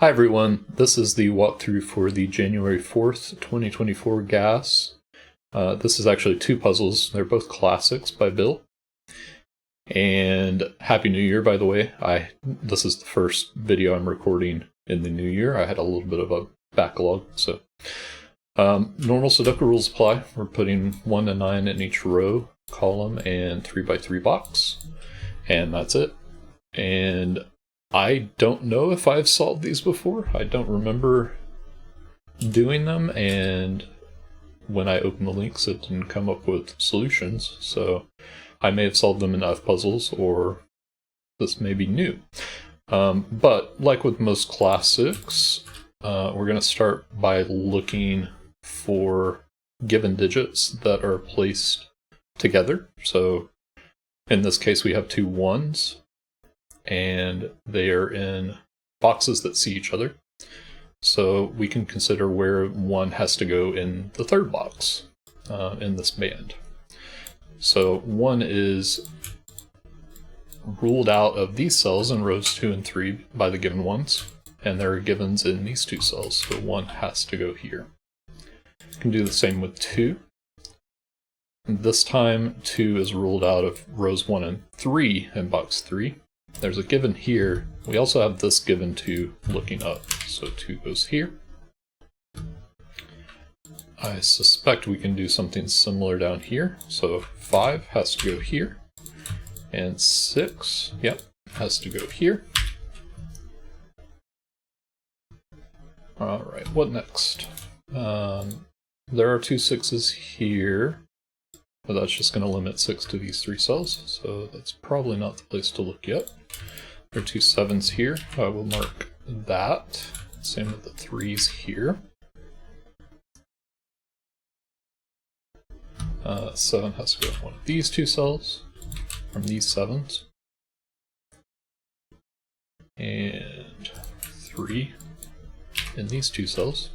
Hi everyone, this is the walkthrough for the January 4th, 2024 gas. This is actually two puzzles. They're both classics by Bill. And Happy New Year, by the way. This is the first video I'm recording in the new year. I had a little bit of a backlog, so. Normal Sudoku rules apply. We're putting 1 to 9 in each row, column, and 3x3 box. And that's it. And I don't know if I've solved these before. I don't remember doing them, and when I opened the links it didn't come up with solutions, so I may have solved them in F puzzles, or this may be new. But like with most classics, we're going to start by looking for given digits that are placed together. So in this case we have two 1s, and they are in boxes that see each other. So we can consider where 1 has to go in the third box in this band. So 1 is ruled out of these cells in rows 2 and 3 by the given ones, and there are givens in these two cells, so 1 has to go here. You can do the same with 2. This time 2 is ruled out of rows 1 and 3 in box 3. There's a given here. We also have this given 2 looking up, so 2 goes here. I suspect we can do something similar down here, so 5 has to go here, and 6, yep, has to go here. Alright, what next? There are two 6s here, but that's just going to limit 6 to these 3 cells, so that's probably not the place to look yet. There are two 7s here. I will mark that. Same with the 3s here. 7 has to go in one of these two cells from these 7s. And 3 in these two cells.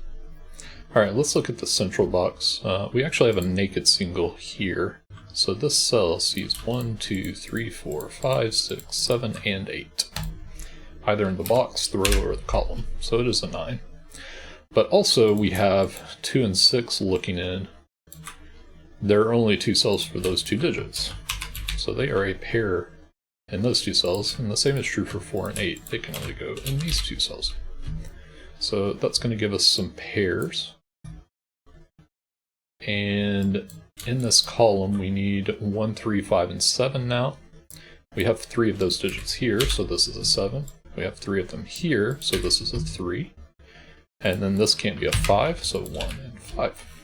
Alright, let's look at the central box. We actually have a naked single here. So this cell sees 1, 2, 3, 4, 5, 6, 7, and 8. Either in the box, the row, or the column. So it is a 9. But also we have 2 and 6 looking in. There are only 2 cells for those two digits. So they are a pair in those two cells, and the same is true for 4 and 8. They can only go in these two cells. So that's going to give us some pairs. And in this column we need 1, 3, 5, and 7 now. We have 3 of those digits here, so this is a 7. We have 3 of them here, so this is a 3. And then this can't be a 5, so 1 and 5.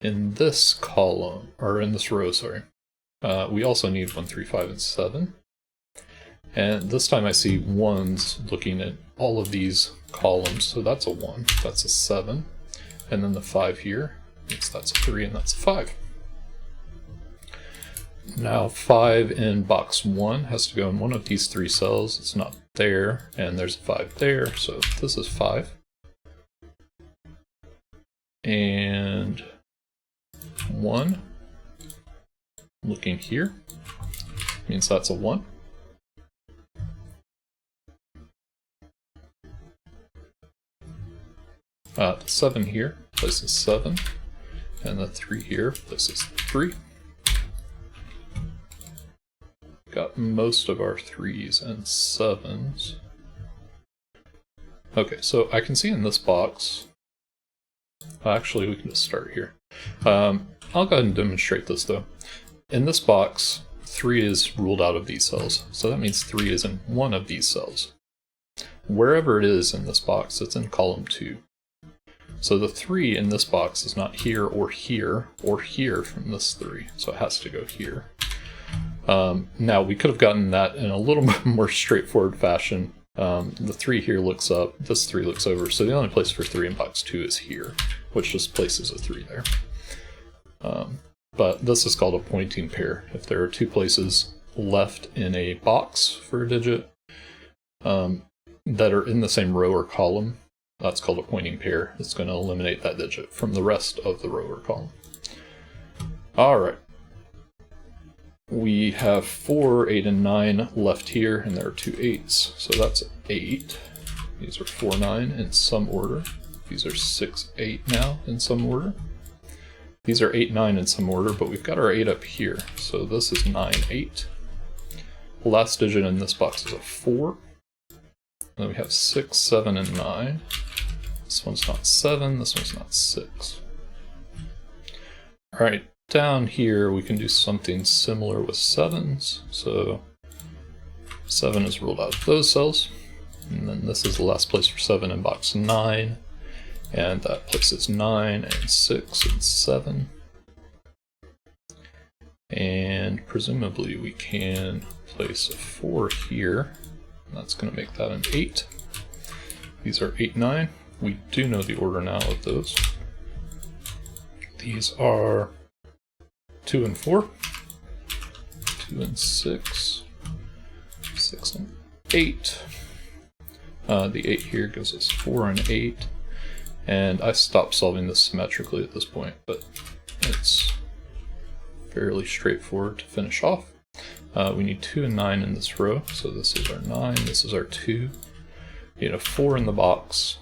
In this column, or in this row, sorry, we also need 1, 3, 5, and 7. And this time I see 1s looking at all of these columns, so that's a 1, that's a 7. And then the 5 here, that's a 3, and that's a 5. Now 5 in box 1 has to go in one of these 3 cells. It's not there, and there's a 5 there, so this is 5. And 1 looking here means that's a 1. The 7 here places 7, and the 3 here places 3. Got most of our 3s and 7s. Okay, so I can see in this box, actually we can just start here. I'll go ahead and demonstrate this though. In this box, 3 is ruled out of these cells, so that means 3 is in one of these cells. Wherever it is in this box, it's in column 2. So the 3 in this box is not here or here or here from this 3, so it has to go here. Now we could have gotten that in a little bit more straightforward fashion. The 3 here looks up, this 3 looks over, so the only place for 3 in box 2 is here, which just places a 3 there. But this is called a pointing pair. If there are 2 places left in a box for a digit that are in the same row or column, that's called a pointing pair. It's going to eliminate that digit from the rest of the row or column. Alright. We have 4, 8, and 9 left here, and there are two 8s, so that's 8. These are 4, 9 in some order. These are 6, 8 now in some order. These are 8, 9 in some order, but we've got our 8 up here. So this is 9, 8. The last digit in this box is a 4. And then we have 6, 7, and 9. This one's not 7, this one's not 6. Alright, down here we can do something similar with 7s. So 7 is ruled out of those cells. And then this is the last place for 7 in box 9. And that places 9 and 6 and 7. And presumably we can place a 4 here. That's going to make that an 8. These are 8, 9. We do know the order now of those. These are 2 and 4. 2 and 6. 6 and 8. The 8 here gives us 4 and 8. And I stopped solving this symmetrically at this point, but it's fairly straightforward to finish off. We need 2 and 9 in this row, so this is our 9, this is our 2. We need a 4 in the box,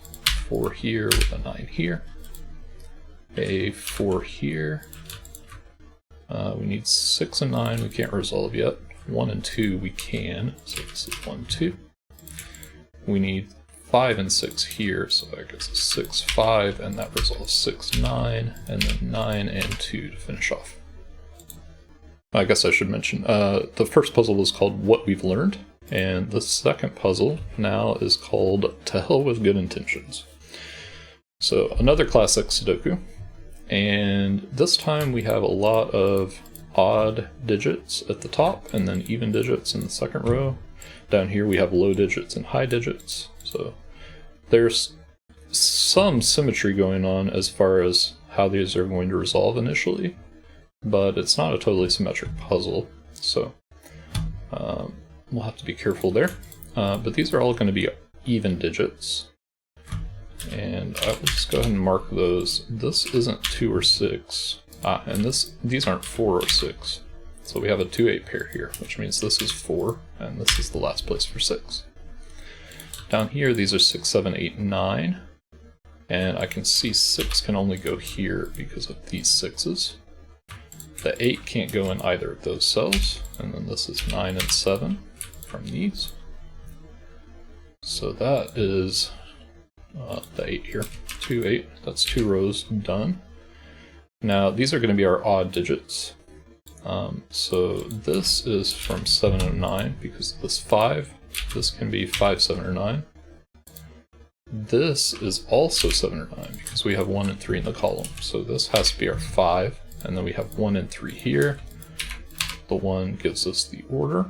4 here with a 9 here, a 4 here. We need 6 and 9 we can't resolve yet. 1 and 2 we can, so this is 1, 2. We need 5 and 6 here, so that gives us 6, 5, and that resolves 6, 9, and then 9 and 2 to finish off. I guess I should mention, the first puzzle was called What We've Learned, and the second puzzle now is called To Hell with Good Intentions. So another classic Sudoku, and this time we have a lot of odd digits at the top and then even digits in the second row. Down here we have low digits and high digits, so there's some symmetry going on as far as how these are going to resolve initially, but it's not a totally symmetric puzzle, so we'll have to be careful there. But these are all going to be even digits, and I will just go ahead and mark those. This isn't 2 or 6, and these aren't 4 or 6. So we have a 2-8 pair here, which means this is 4, and this is the last place for 6. Down here, these are 6, 7, 8, 9, and I can see 6 can only go here because of these 6s. The 8 can't go in either of those cells, and then this is 9 and 7 from these. So that is the 8 here, 2, 8, that's 2 rows done. Now these are going to be our odd digits. So this is from 7 and 9 because of this 5. This can be 5, 7, or 9. This is also 7 or 9 because we have 1 and 3 in the column. So this has to be our 5, and then we have 1 and 3 here. The 1 gives us the order.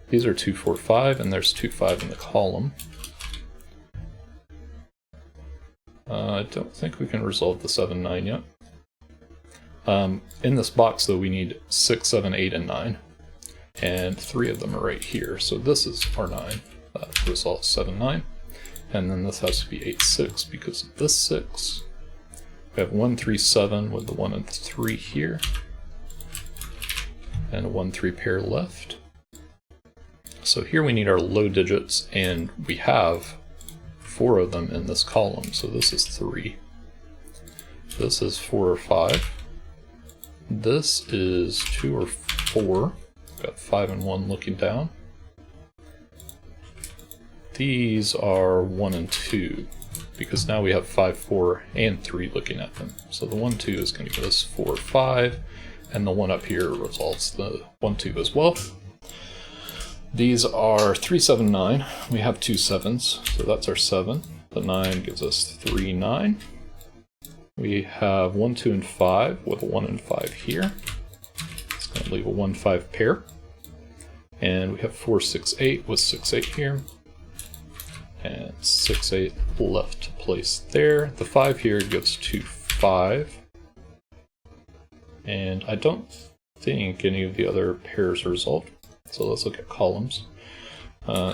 These are 2, 4, 5, and there's 2, 5 in the column. I don't think we can resolve the 7, 9 yet. In this box though we need 6, 7, 8, and 9, and 3 of them are right here, so this is our 9, that resolves 7, 9, and then this has to be 8, 6 because of this 6. We have 1, 3, 7 with the 1 and 3 here, and a 1, 3 pair left. So here we need our low digits, and we have 4 of them in this column, so this is 3. This is 4 or 5. This is 2 or 4. Got 5 and 1 looking down. These are 1 and 2, because now we have 5, 4, and 3 looking at them. So the 1, 2 is going to give us 4, 5, and the 1 up here resolves the 1, 2 as well. These are 3, 7, 9. We have 2 7s, so that's our 7. The 9 gives us 3, 9. We have 1, 2, and 5 with a 1 and 5 here. It's going to leave a 1, 5 pair. And we have 4, 6, 8 with 6, 8 here. And 6, 8 left to place there. The 5 here gives 2, 5. And I don't think any of the other pairs are resolved. So let's look at columns.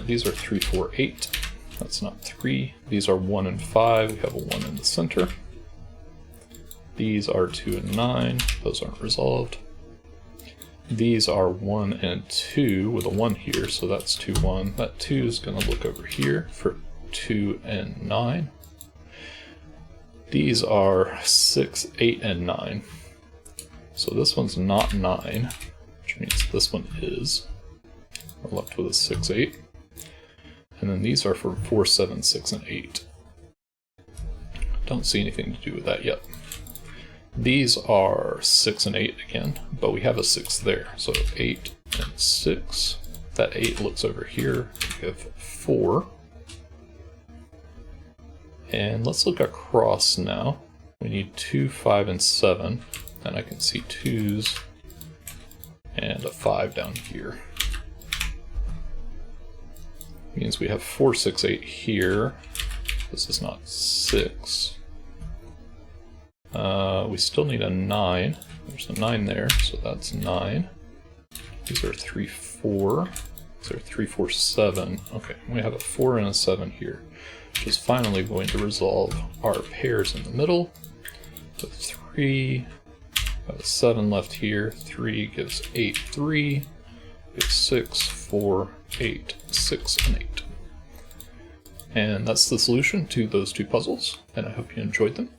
These are 3, 4, 8. That's not 3. These are 1 and 5. We have a 1 in the center. These are 2 and 9, those aren't resolved. These are 1 and 2 with a 1 here, so that's 2, 1. That 2 is going to look over here for 2, and 9. These are 6, 8, and 9. So this one's not 9, which means this one is. We're left with a 6, 8. And then these are for 4, 7, 6, and 8. Don't see anything to do with that yet. These are 6 and 8 again, but we have a 6 there. So 8 and 6. That 8 looks over here. We have 4. And let's look across now. We need 2, 5, and 7. And I can see 2s and a 5 down here. Means we have 4, 6, 8 here. This is not 6. We still need a 9. There's a 9 there, so that's 9. These are 3, 4. These are 3, 4, 7. Okay, we have a 4 and a 7 here, which is finally going to resolve our pairs in the middle. So 3, got a 7 left here. 3 gives 8, 3. Gives 6, 4, 8, 6, and 8. And that's the solution to those two puzzles, and I hope you enjoyed them.